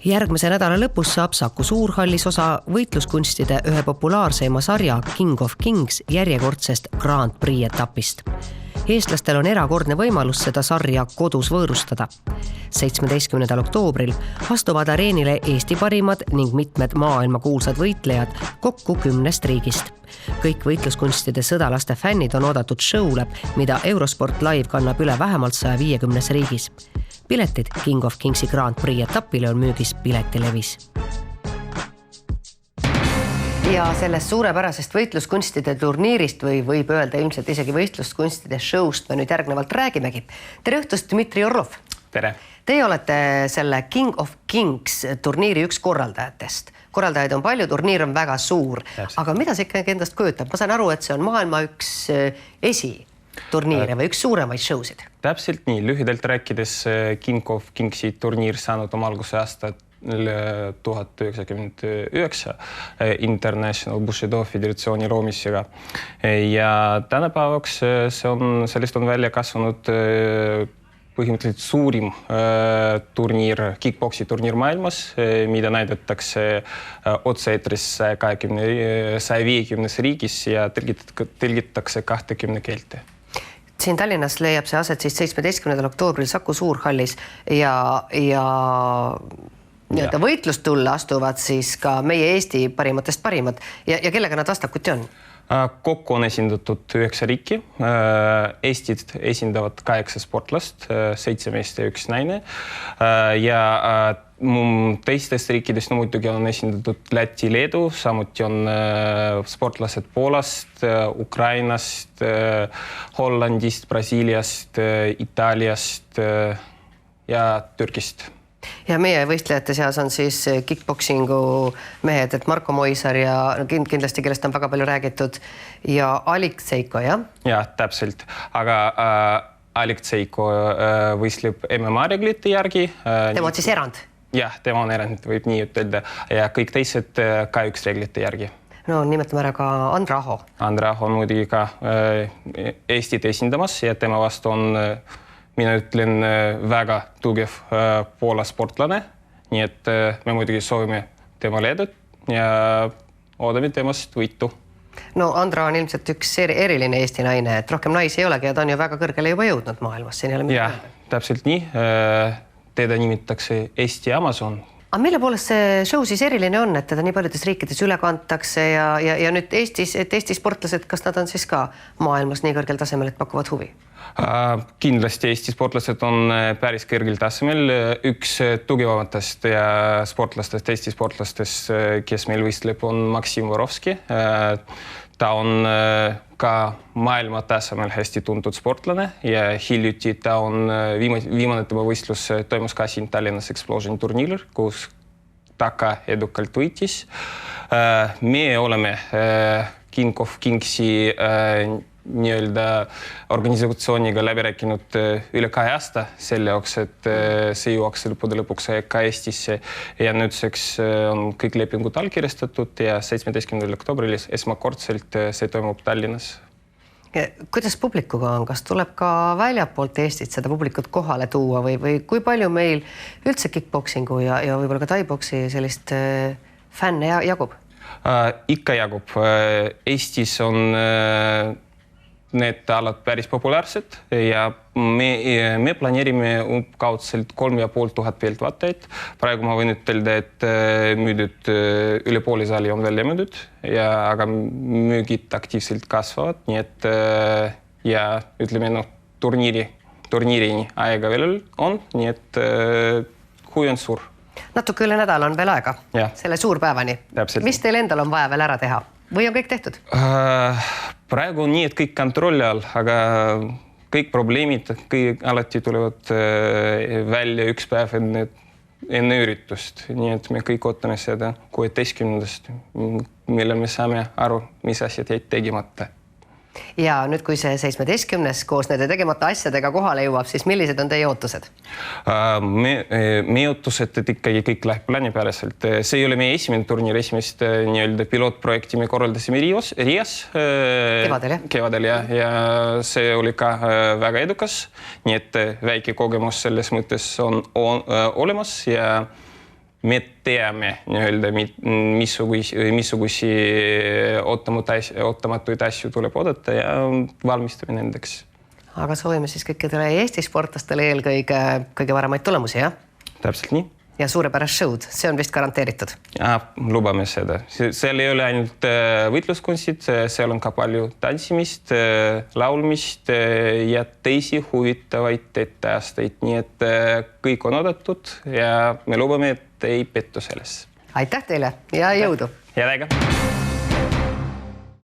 Järgmise nädala lõpus saab Saku Suurhallis osa võitluskunstide ühe populaarseima sarja King of Kings järjekordsest Grand Prix etapist. Eestlastel on erakordne võimalus seda sarja kodus võõrustada. 17. oktoobril astuvad areenile Eesti parimad ning mitmed maailmakuulsad võitlejad kokku 10 riigist. Kõik võitluskunstide sõdalaste fännid on oodatud show'le, mida Eurosport Live kannab üle vähemalt 150 riigis. Piletid King of Kingsi Grand Prix etapile on müügis Piletilevis. Ja sellest suurepärasest võitluskunstide turniirist või võib öelda ilmselt isegi võitluskunstide show'st me nüüd järgnevalt räägimegi. Tere õhtust, Dmitri Orlov. Tere. Teie olete selle King of Kings turniiri üks korraldajatest. Korraldajaid on palju, turniir on väga suur. Aga mida see ikkagi endast kujutab? Ma saan aru, et see on maailma üks esiturniire või üks suuremaid show'sid. Täpselt nii. Lühidalt rääkides King of Kingsi turniir saanud oma alguse aastat 1999 International Bushido Föderatsiooni loomisega. Ja tänapäevaks sellest on välja kasvanud põhimõtteliselt suurim turniir, kickboksi turniir maailmas, mida näidatakse otse-eetris 150 riigis ja tõlgitakse 20 keelte. Siin Tallinnas leiab see aset siis 17. oktoobril Saku Suurhallis ja võitlustulle astuvad siis ka meie Eesti parimatest parimad ja kellega nad vastakuti on? Kokku on esindatud 9 riiki. Eestit esindavad 8 sportlast, 7 meest ja 1 naine. Ja teistest riikidest muidugi on esindatud Läti, Leedu, samuti on sportlased Poolast, Ukrainast, Hollandist, Brasiiliast, Itaaliast ja Türgist. Ja meie võistlejate seas on siis kickboxingu mehed, et Marko Moisar ja kindlasti, kellest on väga palju räägitud, ja Alekseiko, jah? Ja, täpselt. Aga Alekseiko võistleb MMA-reeglite järgi. Tema on siis erand? Jah, tema on erand, võib nii ütelda. Ja kõik teised K1 reeglite järgi. No, nimetame ära ka Andraho. Andraho on muidugi ka Eestit esindamas ja tema vastu on mina ütlen väga tugev Poola sportlane, nii et me muidugi soovime tema leedut ja oodame temast võitu. No Andra on ilmselt üks eriline Eesti naine, et rohkem naisi ei olegi ja ta on ju väga kõrgele juba jõudnud maailmas. Jah, täpselt nii. Teda nimetatakse Eesti Amazon. Aga mille poolest see show siis eriline on, et teda nii paljudes riikides üle kantakse ja nüüd Eesti sportlased, kas nad on siis ka maailmas nii kõrgel tasemel, et pakuvad huvi? Kindlasti Eesti sportlased on päris kõrgel tasemel. Üks tugevamatest ja sportlastest, Eesti sportlastest, kes meil võistleb, on Maksim Vorovski. Ta on ka maailma tasemel hästi tuntud sportlane ja hiljuti ta on viimane tema võistlus toimus ka siin Tallinnas Explosion turniiril, kus ta ka edukalt võitis. Me oleme King of Kingsi organisatsiooniga läbi rääkinud üle 2 aasta selle jaoks, et see jõuaks lõpuks ka Eestisse ja nüüdseks on kõik lepingud allkirjastatud ja 17. oktoobril esmakordselt see toimub Tallinnas. Kuidas publikuga on? Kas tuleb ka väljapoolt Eestit seda publikut kohale tuua või kui palju meil üldse kickboxingu ja võib-olla ka taiboksi sellist fänne jagub? Ikka jagub. Eestis on need alad päris populaarsed ja me planeerime kaudselt 3500 pealtvaatajaid. Praegu ma võin ütelda, et müüdud üle poole saali on välja müüdud, aga müügid aktiivselt kasvavad, nii et ja ütleme, turniirini aega veel on, nii et kui on suur. Natuke üle nädala on veel aega selle suurpäevani. Mis teil endal on vaja veel ära teha? Või on kõik tehtud? Praegu on nii, et kõik kontrolli all, aga kõik probleemid alati tulevad välja üks päev enne üritust. Nii et me kõik ootame seda 16. millal me saame aru, mis asjad jäid tegemata. Ja nüüd, kui see 17. koos nende tegemata asjadega kohale jõuab, siis millised on teie ootused? Meie ootused, et ikkagi kõik läheb plaanipäraselt. See ei ole meie esimene turniir, esimest pilootprojekti me korraldasime Riias kevadel ja see oli ka väga edukas. Nii et väike kogemus selles mõttes on olemas ja me teame nii-öelda, missugusi ootamatuid asju tuleb oodata ja valmistame nendeks. Aga soovime siis kõikidele Eesti sportlastele eelkõige kõige paremaid tulemusi, jah? Täpselt nii. Ja suurepärast show'd, see on vist garanteeritud. Ja, lubame seda. Seal ei ole ainult võitluskunstid, seal on ka palju tantsimist, laulmist ja teisi huvitavaid etteasteid. Nii et kõik on oodatud ja me lubame, et ei pettu selles. Aitäh teile ja jõudu! Head aega!